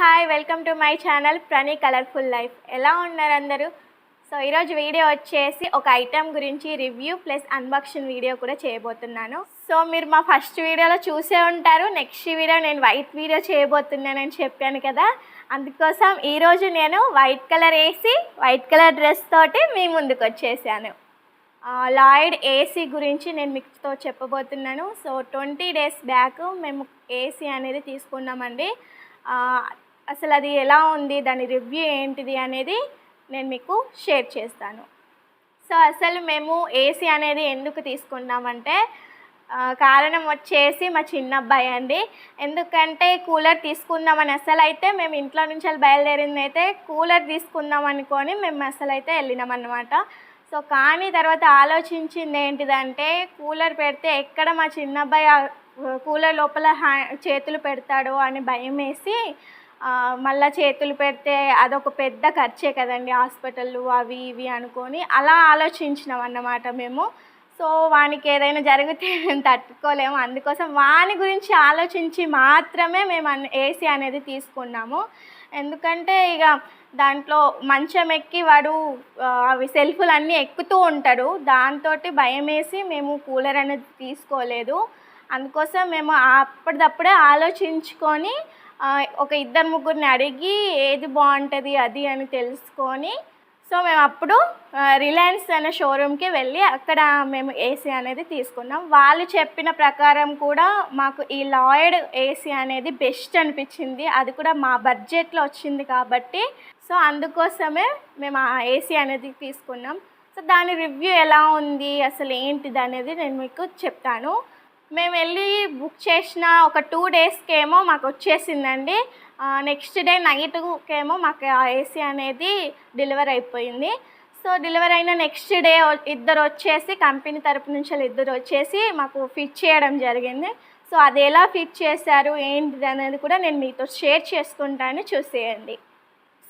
Hi welcome to my channel ప్రణీ colourful life. ఎలా ఉన్నారు అందరూ? సో ఈరోజు వీడియో వచ్చేసి ఒక ఐటెం గురించి రివ్యూ ప్లస్ అన్బాక్సింగ్ వీడియో కూడా చేయబోతున్నాను. సో మీరు మా ఫస్ట్ వీడియోలో చూసే ఉంటారు. నెక్స్ట్ వీడియో నేను వైట్ వీడియో చేయబోతున్నానని చెప్పాను కదా, అందుకోసం ఈరోజు నేను వైట్ కలర్ వేసి వైట్ కలర్ డ్రెస్ తోటి మీ ముందుకు వచ్చేసాను. లాయిడ్ ఏసీ గురించి నేను మీతో చెప్పబోతున్నాను. సో 20 days బ్యాక్ మేము ఏసీ అనేది తీసుకున్నామండి. అసలు అది ఎలా ఉంది, దాని రివ్యూ ఏంటిది అనేది నేను మీకు షేర్ చేస్తాను. సో అసలు మేము ఏసీ అనేది ఎందుకు తీసుకున్నామంటే కారణం వచ్చేసి మా చిన్న అబ్బాయి అండి. ఎందుకంటే కూలర్ తీసుకుందామని అసలు మేము ఇంట్లో నుంచి బయలుదేరింది అయితే కూలర్ తీసుకుందాం అనుకొని మేము అసలు వెళ్ళినామన్నమాట. సో కానీ తర్వాత ఆలోచించింది ఏంటిదంటే కూలర్ పెడితే ఎక్కడ మా చిన్న అబ్బాయి కూలర్ లోపల చేతులు పెడతాడో అని భయం వేసి మళ్ళీ చేతులు పెడితే అదొక పెద్ద ఖర్చే కదండి, హాస్పిటళ్ళు అవి ఇవి అనుకొని అలా ఆలోచించినాం అన్నమాట మేము. సో వానికి ఏదైనా జరిగితే మేము తట్టుకోలేము, అందుకోసం వాని గురించి ఆలోచించి మాత్రమే మేము ఏసీ అనేది తీసుకున్నాము. ఎందుకంటే ఇక దాంట్లో మంచం ఎక్కి వాడు అవి సెల్ఫ్లు అన్నీ ఎక్కుతూ ఉంటాడు, దాంతో భయం వేసి మేము కూలర్ అనేది తీసుకోలేదు. అందుకోసం మేము అప్పటిదప్పుడే ఆలోచించుకొని ఒక 2-3 అడిగి ఏది బాగుంటుంది అది అని తెలుసుకొని సో మేము అప్పుడు రిలయన్స్ అనే షోరూమ్కి వెళ్ళి అక్కడ మేము ఏసీ అనేది తీసుకున్నాం. వాళ్ళు చెప్పిన ప్రకారం కూడా మాకు ఈ లాయిడ్ ఏసీ అనేది బెస్ట్ అనిపించింది, అది కూడా మా బడ్జెట్లో వచ్చింది కాబట్టి. సో అందుకోసమే మేము ఆ ఏసీ అనేది తీసుకున్నాం. సో దాని రివ్యూ ఎలా ఉంది, అసలు ఏంటిది అనేది నేను మీకు చెప్తాను. మేము వెళ్ళి బుక్ చేసిన ఒక 2 daysకేమో మాకు వచ్చేసిందండి. నెక్స్ట్ డే నైట్కేమో మాకు ఆ ఏసీ అనేది డెలివర్ అయిపోయింది. సో డెలివర్ అయిన నెక్స్ట్ డే ఇద్దరు వచ్చేసి కంపెనీ తరపు నుంచి ఇద్దరు వచ్చేసి మాకు ఫిట్ చేయడం జరిగింది. సో అది ఎలా ఫిట్ చేశారు ఏంటిది అనేది కూడా నేను మీతో షేర్ చేసుకుంటాను, చూసేయండి.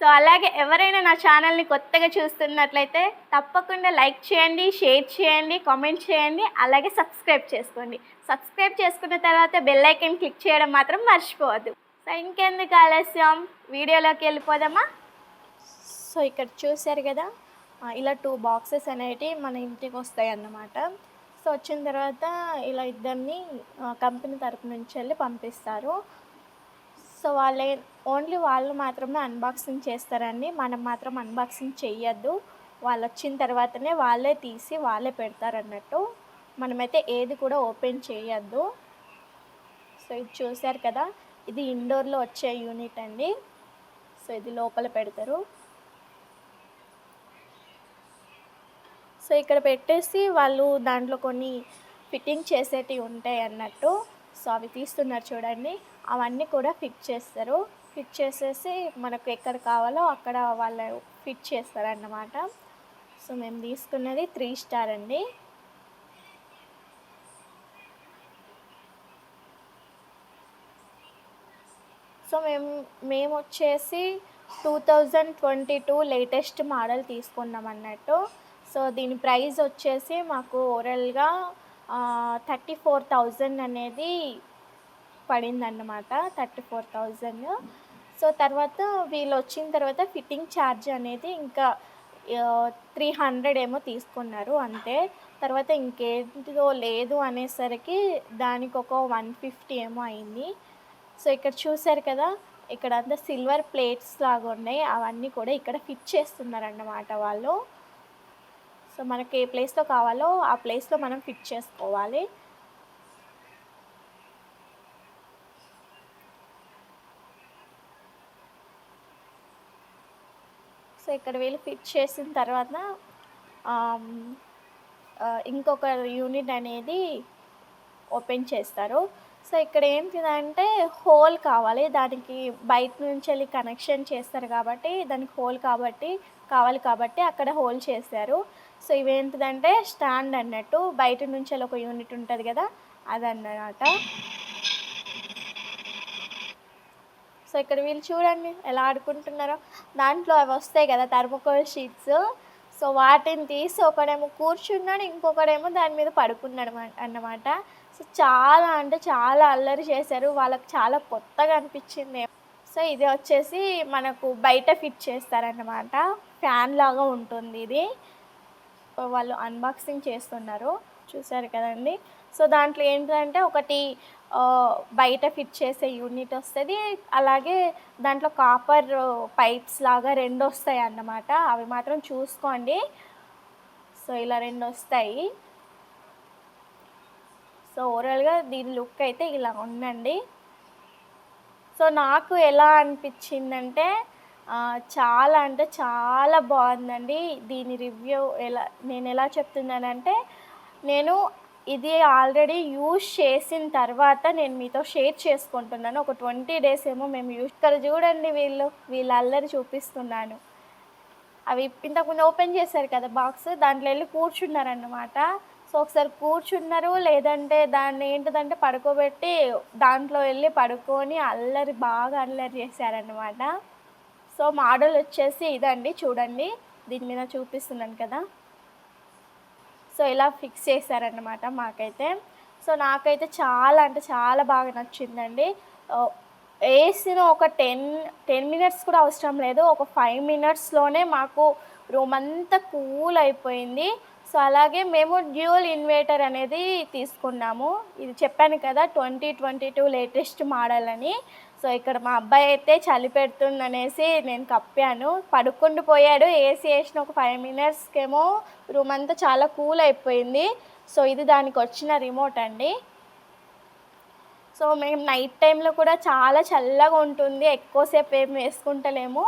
సో అలాగే ఎవరైనా నా ఛానల్ని కొత్తగా చూస్తున్నట్లయితే తప్పకుండా లైక్ చేయండి, షేర్ చేయండి, కామెంట్ చేయండి, అలాగే సబ్స్క్రైబ్ చేసుకోండి. సబ్స్క్రైబ్ చేసుకున్న తర్వాత బెల్ ఐకాన్ క్లిక్ చేయడం మాత్రం మర్చిపోవద్దు. సో ఇంకెందుకు ఆలస్యం, వీడియోలోకి వెళ్ళిపోదామా? సో ఇక్కడ చూశారు కదా, ఇలా 2 boxes అనేవి మన ఇంటికి వస్తాయి అన్నమాట. సో వచ్చిన తర్వాత ఇలా ఇద్దరిని కంపెనీ తరపు నుంచి వెళ్ళి పంపిస్తారు. సో ఓన్లీ వాళ్ళు మాత్రమే అన్బాక్సింగ్ చేస్తారండి, మనం మాత్రం అన్బాక్సింగ్ చెయ్యొద్దు. వాళ్ళు వచ్చిన తర్వాతనే వాళ్ళే తీసి వాళ్ళే పెడతారన్నట్టు, మనమైతే ఏది కూడా ఓపెన్ చేయొద్దు. సో ఇది చూశారు కదా, ఇది ఇండోర్లో వచ్చే యూనిట్ అండి. సో ఇది లోపల పెడతారు. సో ఇక్కడ పెట్టేసి వాళ్ళు దాంట్లో కొన్ని ఫిట్టింగ్ చేసేటివి ఉంటాయి అన్నట్టు. సో అవి తీస్తున్నారు చూడండి, అవన్నీ కూడా ఫిట్ చేస్తారు. ఫిట్ చేసేసి మనకు ఎక్కడ కావాలో అక్కడ వాళ్ళు ఫిట్ చేస్తారన్నమాట. సో మేము తీసుకున్నది 3 star అండి. సో మేము వచ్చేసి 2022 లేటెస్ట్ మోడల్ తీసుకున్నాం అన్నట్టు. సో దీని ప్రైస్ వచ్చేసి మాకు ఓవరాల్గా 34,000 అనేది పడిందన్నమాట, 34,000. సో తర్వాత వీళ్ళు వచ్చిన తర్వాత ఫిట్టింగ్ ఛార్జ్ అనేది ఇంకా 300 ఏమో తీసుకున్నారు అంతే. తర్వాత ఇంకేంటిదో లేదు అనేసరికి దానికి ఒక 150 ఏమో అయింది. సో ఇక్కడ చూసారు కదా, ఇక్కడ అంతా సిల్వర్ ప్లేట్స్ లాగా ఉన్నాయి, అవన్నీ కూడా ఇక్కడ ఫిట్ చేస్తున్నారన్నమాట వాళ్ళు. సో మనకి ఏ ప్లేస్లో కావాలో ఆ ప్లేస్లో మనం ఫిట్ చేసుకోవాలి. సో ఇక్కడ వీళ్ళు ఫిట్ చేసిన తర్వాత ఇంకొక యూనిట్ అనేది ఓపెన్ చేస్తారు. సో ఇక్కడ ఏంటిదంటే హోల్ కావాలి, దానికి బయట నుంచి వెళ్ళి కనెక్షన్ చేస్తారు కాబట్టి దానికి హోల్ కావాలి కాబట్టి అక్కడ హోల్ చేశారు. సో ఇవేంటిదంటే స్టాండ్ అన్నట్టు, బయట నుంచి వెళ్ళి ఒక యూనిట్ ఉంటుంది కదా అదన్నమాట. సో ఇక్కడ వీళ్ళు చూడండి ఎలా ఆడుకుంటున్నారో, దాంట్లో అవి వస్తాయి కదా థర్మోకోల్ షీట్స్. సో వాటిని తీసి ఒకడేమో కూర్చున్నాడు, ఇంకొకడేమో దాని మీద పడుకున్నాడు అన్నమాట. సో చాలా అంటే చాలా అల్లరి చేశారు, వాళ్ళకి చాలా కొత్తగా అనిపించింది. సో ఇది వచ్చేసి మనకు బయట ఫిట్ చేస్తారన్నమాట. ఫ్యాన్ లాగా ఉంటుంది ఇది. వాళ్ళు అన్బాక్సింగ్ చేస్తున్నారు. చూసారు కదండీ! సో దాంట్లో ఏంటంటే ఒకటి బయట ఫిట్ చేసే యూనిట్ వస్తది. అలాగే దాంట్లో కాపర్ పైప్స్ లాగా 2 వస్తాయన్నమాట. అవి మాత్రం చూసుకోండి. సో ఇలా 2 వస్తాయి. సో ఓవరాల్‌గా దీని లుక్ అయితే ఇలా ఉందండి. సో నాకు ఎలా అనిపించిందంటే చాలా అంటే చాలా బాగుందండి. దీని రివ్యూ నేనెలా చెప్తున్నానంటే, నేను ఇది ఆల్రెడీ యూజ్ చేసిన తర్వాత నేను మీతో షేర్ చేసుకుంటున్నాను. ఒక 20 డేస్ ఏమో మేము ఇక్కడ చూడండి వీళ్ళ అల్లరి చూపిస్తున్నాను. అవి ఇంతకుముందు ఓపెన్ చేశారు కదా బాక్స్, దాంట్లో వెళ్ళి కూర్చున్నారన్నమాట. సో ఒకసారి కూర్చున్నారు, లేదంటే దాన్ని ఏంటిదంటే పడుకోబెట్టి దాంట్లో వెళ్ళి పడుకొని బాగా అల్లరి చేశారన్నమాట. సో మోడల్ వచ్చేసి ఇదండి, చూడండి. దీని మీద చూపిస్తున్నాను కదా. సో ఇలా ఫిక్స్ చేశారన్నమాట మాకైతే. సో నాకైతే చాలా అంటే చాలా బాగా నచ్చిందండి. వేసిన ఒక 10 మినిట్స్ కూడా అవసరం లేదు. ఒక 5 మినిట్స్‌లోనే మాకు రూమ్ అంతా కూల్ అయిపోయింది. సో అలాగే మేము డ్యూయల్ ఇన్వర్టర్ అనేది తీసుకున్నాము. ఇది చెప్పాను కదా 2022 లేటెస్ట్ మోడల్ అని. సో ఇక్కడ మా అబ్బాయి అయితే చలి పెడుతుందనేసి నేను కప్పాను. పడుకుండిపోయాడు. ఏసీ వేసిన ఒక 5 మినిట్స్‌కేమో రూమ్ అంతా చాలా కూల్ అయిపోయింది. సో ఇది దానికి వచ్చిన రిమోట్ అండి. సో మేము నైట్ టైంలో కూడా చాలా చల్లగా ఉంటుంది. ఎక్కువసేపు ఏం వేసుకుంటలేము.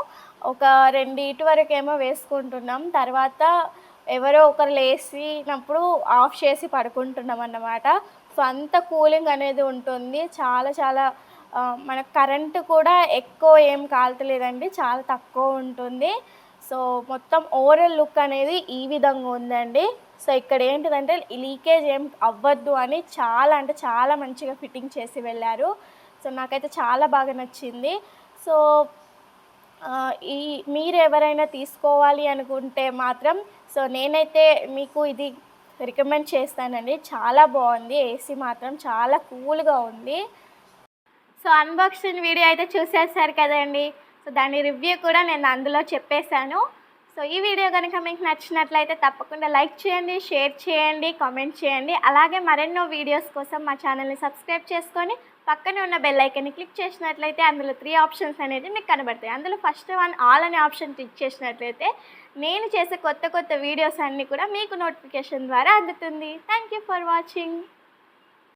ఒక 2 వరకేమో వేసుకుంటున్నాం. తర్వాత ఎవరో ఒకరు లేసినప్పుడు ఆఫ్ చేసి పడుకుంటున్నాం అన్నమాట. సో అంత కూలింగ్ అనేది ఉంటుంది. చాలా చాలా మనకు కరెంటు కూడా ఎక్కువ ఏం కాల్తలేదండి. చాలా తక్కువ ఉంటుంది. సో మొత్తం ఓవరాల్ లుక్ అనేది ఈ విధంగా ఉందండి. సో ఇక్కడ ఏంటిదంటే లీకేజ్ ఏం అవ్వద్దు అని చాలా అంటే చాలా మంచిగా ఫిట్టింగ్ చేసి వెళ్ళారు. సో నాకైతే చాలా బాగా నచ్చింది. సో మీరు ఎవరైనా తీసుకోవాలి అనుకుంటే మాత్రం సో నేనైతే మీకు ఇది రికమెండ్ చేస్తానండి. చాలా బాగుంది. ఏసీ మాత్రం చాలా కూల్గా ఉంది. సో అన్బాక్సింగ్ వీడియో అయితే చూసేసారు కదండి. సో దాని రివ్యూ కూడా నేను అందులో చెప్పేశాను. సో ఈ వీడియో కనుక మీకు నచ్చినట్లయితే తప్పకుండా లైక్ చేయండి, షేర్ చేయండి, కామెంట్ చేయండి. అలాగే మరెన్నో వీడియోస్ కోసం మా ఛానల్ని సబ్స్క్రైబ్ చేసుకొని పక్కనే ఉన్న బెల్ ఐకాన్ని క్లిక్ చేసినట్లయితే అందులో 3 ఆప్షన్స్ అనేది మీకు కనబడతాయి. అందులో ఫస్ట్ వన్ ఆల్ అనే ఆప్షన్ క్లిక్ చేసినట్లయితే నేను చేసే కొత్త వీడియోస్ అన్నీ కూడా మీకు నోటిఫికేషన్ ద్వారా అందుతుంది. Thank you for watching.